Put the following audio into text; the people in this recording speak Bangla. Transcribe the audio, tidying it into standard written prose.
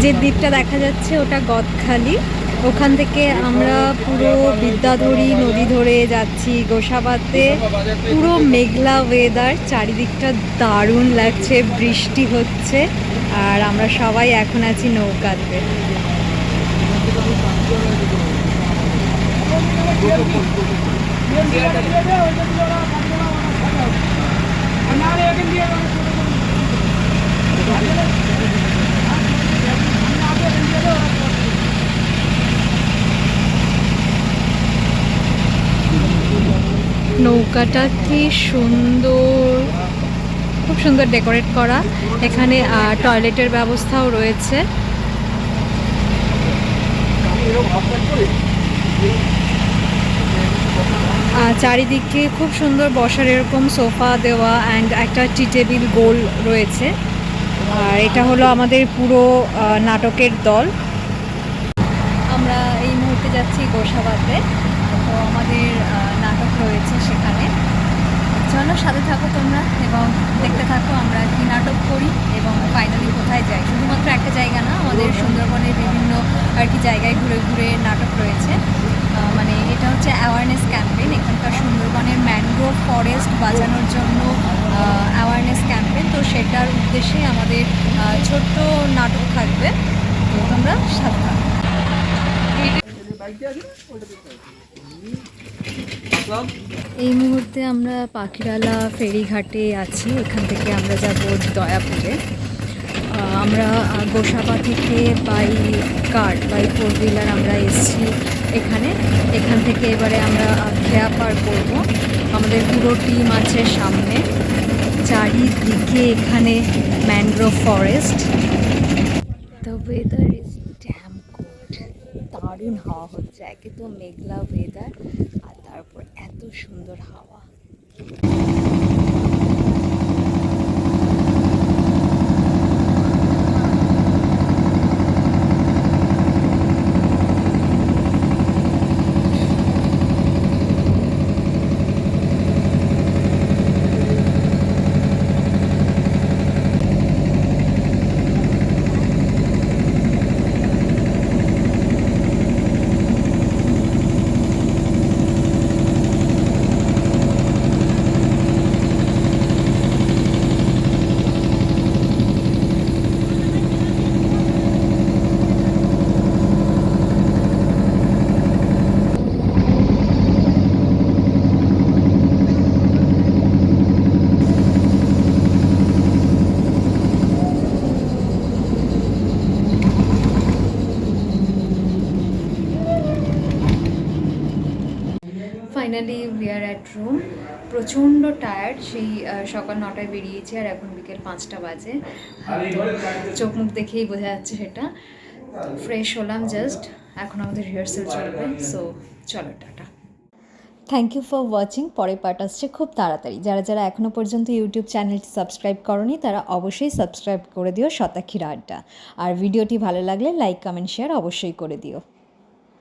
যে দ্বীপটা দেখা যাচ্ছে ওটা গদখালি। ওখান থেকে আমরা পুরো বিদ্যাধরী নদী ধরে যাচ্ছি গোসাবাতে। পুরো মেঘলা ওয়েদার, চারিদিকটা দারুণ লাগছে, বৃষ্টি হচ্ছে আর আমরা সবাই এখন আছি নৌকাতে। নৌকাটা কি সুন্দর, খুব সুন্দর ডেকোরেট করা। এখানে টয়লেটের ব্যবস্থাও রয়েছে। চারিদিকে খুব সুন্দর বসার এরকম সোফা দেওয়া অ্যান্ড একটা টি টেবিল গোল রয়েছে। আর এটা হলো আমাদের পুরো নাটকের দল। আমরা এই মুহূর্তে যাচ্ছি গোসাবাতে, তো আমাদের নাটক রয়েছে সেখানে। চলো সাথে থাকো তোমরা এবং দেখতে থাকো আমরা কি নাটক করি এবং ফাইনালি কোথায় যাই। শুধুমাত্র একটা জায়গা না, আমাদের সুন্দরবনের বিভিন্ন আর কি জায়গায় ঘুরে ঘুরে নাটক রয়েছে। মানে এটা হচ্ছে অ্যাওয়ারনেস ক্যাম্পেইন, এখানকার সুন্দরবনের ম্যানগ্রোভ ফরেস্ট বাঁচানোর জন্য অ্যাওয়ারনেস ক্যাম্পেইন। তো সেটার উদ্দেশ্যে আমাদের ছোট্ট নাটক থাকবে, তো তোমরা সাথে থাকো। এই মুহূর্তে আমরা পাখিরালা ফেরিঘাটে আছি। এখান থেকে আমরা যাব দয়াপুরে। আমরা গোসাবা থেকে বাই কার বাই 4 হুইলার আমরা এসছি এখান থেকে এবারে আমরা খেয়া পার করব। আমাদের পুরো টিম আছে সামনে। চারিদিকে এখানে mangrove forest. The weather is dam good, দারুণ হাওয়া হচ্ছে। একে তো মেঘলা ওয়েদার আর তারপর এত সুন্দর হাওয়া। Finally we are at room. প্রচণ্ড টায়ার্ড, সেই সকাল 9টায় বেরিয়েছি আর এখন বিকেল 5টা বাজে। চোখ মুখ দেখেই বোঝা যাচ্ছে সেটা। ফ্রেশ হলাম জাস্ট, এখন আমাদের রিহার্সাল চলবে। সো চলো tata. Thank you for watching. পরের পার্ট আসছে খুব তাড়াতাড়ি। যারা যারা এখনও পর্যন্ত ইউটিউব চ্যানেলটি সাবস্ক্রাইব করনি তারা অবশ্যই সাবস্ক্রাইব করে দিও শতাক্ষীর আড্ডা। আর ভিডিওটি ভালো লাগলে লাইক কমেন্ট শেয়ার অবশ্যই করে দিও।